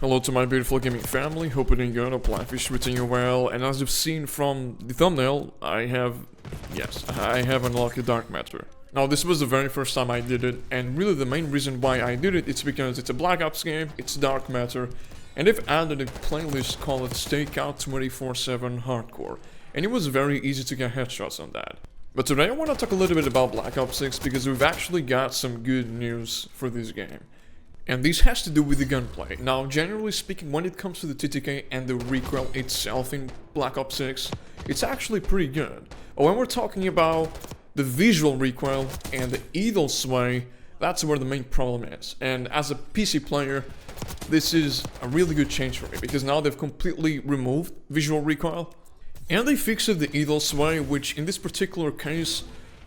Hello to my beautiful gaming family, hope you're doing good, hope life is treating you well, and as you've seen from the thumbnail, I have unlocked Dark Matter. Now this was the very first time I did it, and really the main reason why I did it is because it's a Black Ops game, it's Dark Matter, and they've added a playlist called Stakeout 24/7 Hardcore, and it was very easy to get headshots on that. But today I want to talk a little bit about Black Ops 6 because we've actually got some good news for this game. And this has to do with the gunplay. Now, generally speaking, when it comes to the TTK and the recoil itself in Black Ops 6, it's actually pretty good. But when we're talking about the visual recoil and the idle sway, that's where the main problem is. And as a PC player, this is a really good change for me, because now they've completely removed visual recoil. And they fixed the idle sway, which in this particular case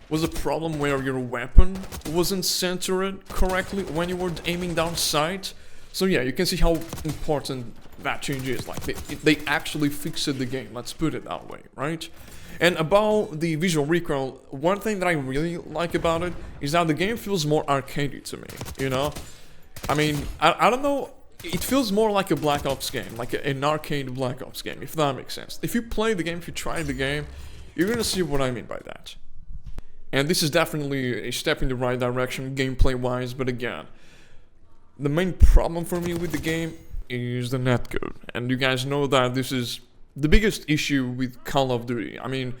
was a problem where your weapon wasn't centered correctly when you were aiming down sight. So yeah, you can see how important that change is. Like, they actually fixed the game, let's put it that way, right? And about the visual recoil, one thing that I really like about it is that the game feels more arcadey to me, you know? I mean, I don't know, it feels more like a Black Ops game, like an arcade Black Ops game, if that makes sense. If you play the game, if you try the game, you're gonna see what I mean by that. And this is definitely a step in the right direction, gameplay-wise, but again, the main problem for me with the game is the netcode. And you guys know that this is the biggest issue with Call of Duty. I mean,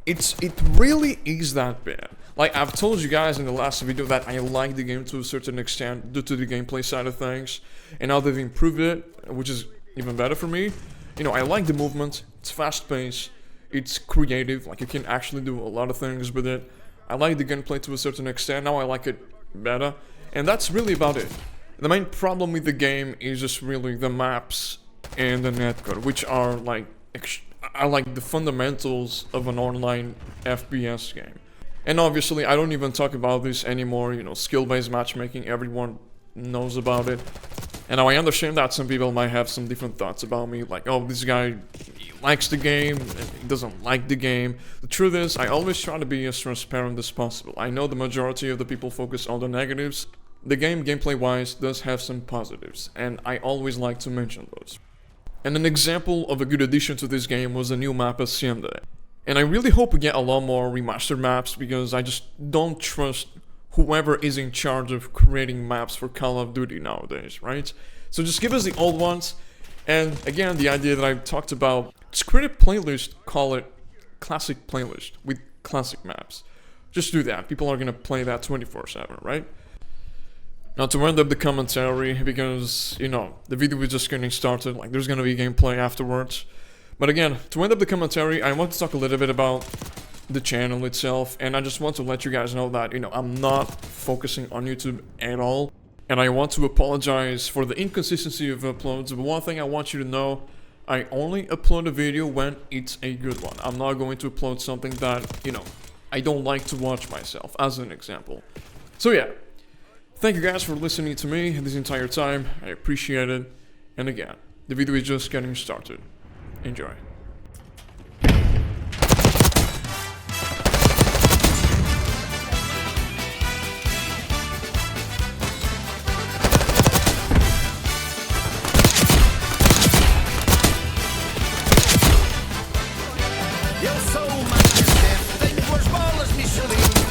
it really is that bad. Like, I've told you guys in the last video that I like the game to a certain extent due to the gameplay side of things, and now they've improved it, which is even better for me. You know, I like the movement, it's fast-paced, it's creative, like you can actually do a lot of things with it. I like the gunplay to a certain extent, now I like it better, and that's really about it. The main problem with the game is just really the maps and the netcode, which are like the fundamentals of an online FPS game. And obviously, I don't even talk about this anymore, you know, skill-based matchmaking, everyone knows about it. And now I understand that some people might have some different thoughts about me, like, oh, this guy likes the game, and he doesn't like the game. The truth is, I always try to be as transparent as possible. I know the majority of the people focus on the negatives. The game, gameplay-wise, does have some positives, and I always like to mention those. And an example of a good addition to this game was the new map Hacienda. And I really hope we get a lot more remastered maps, because I just don't trust whoever is in charge of creating maps for Call of Duty nowadays, right? So just give us the old ones, and again, the idea that I talked about, just create a playlist, call it Classic Playlist, with classic maps. Just do that, people are gonna play that 24/7, right? Now to end up the commentary, because, you know, the video is just getting started, like there's gonna be gameplay afterwards. But again, to end up the commentary, I want to talk a little bit about the channel itself, and I just want to let you guys know that, you know, I'm not focusing on YouTube at all, and I want to apologize for the inconsistency of uploads. But one thing I want you to know, I only upload a video when it's a good one. I'm not going to upload something that, you know, I don't like to watch myself, as an example. So yeah, thank you guys for listening to me this entire time, I appreciate it, and again, the video is just getting started. Enjoy. Eu sou o mais resistente, tenho duas bolas Michelin.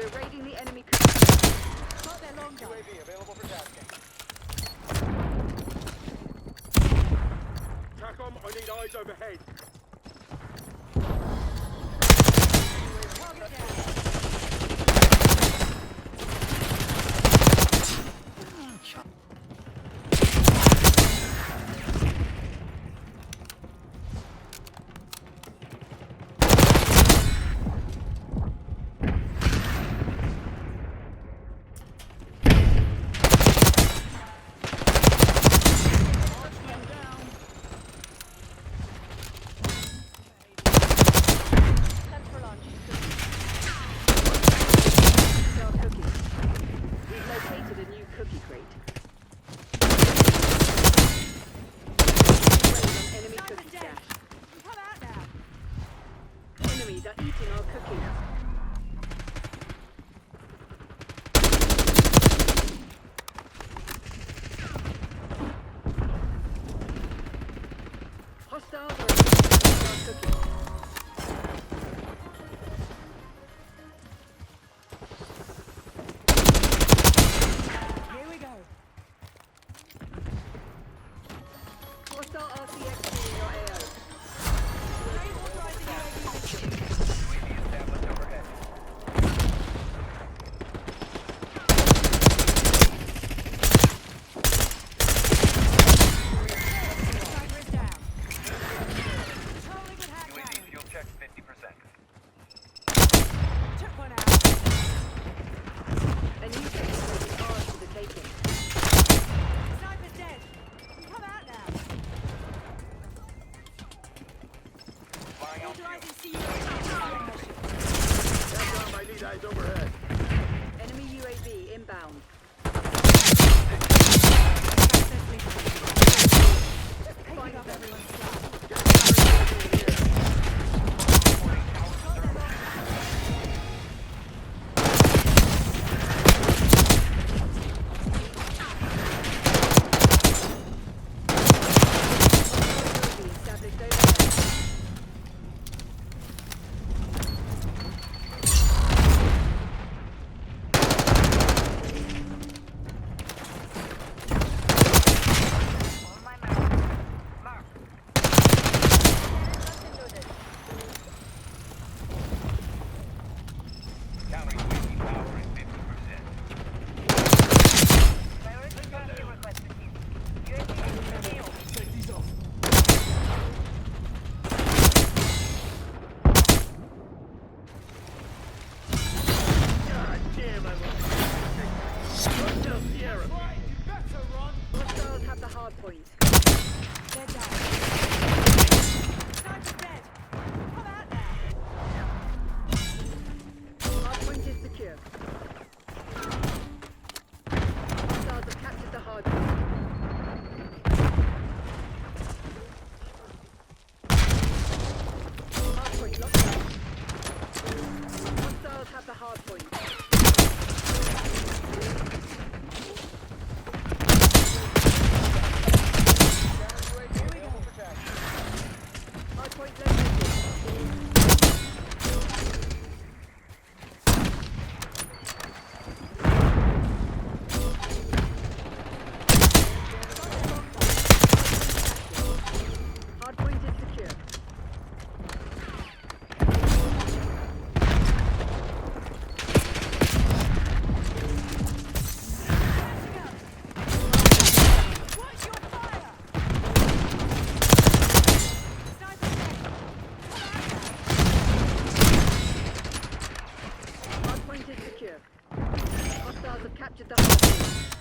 We're raiding the enemy cookie. Got their long gun. UAV available for tasking. TACOM, I need eyes overhead. Target down. Time for launch. Star cookie. We've located a new cookie crate. Raid on enemy Sniper cookie dead. stash. Come out now. Enemies are eating our cookies. Hostiles are eating our cookies. Here we go. Hostile RCXD in your AO. Raid authorizing UAV. UAV established overhead. Sniper is down. Patrolling with hand UAV cannon. fuel check 50%. Took one out. A new cookie crate is ours for the taking. Sniper's dead. Come out now. Flying on fuel. Authorizing CUAV. TACOM, I need eyes overhead. Enemy UAV inbound. Picking up everyone's slack. UAV established overhead. Counter UAV power at 50%. God damn, I love Hotel Sierra. Hostiles have the hard point. They're down. Sniper's dead. Come out now. Hard point is secure. Hostiles have captured the hard point. Hard point locked down. Hostiles have the hard point. Hard point located. Hard point is secure. Watch your fire. Sniper's dead. Hard point is secure. Hostiles have captured the hard point.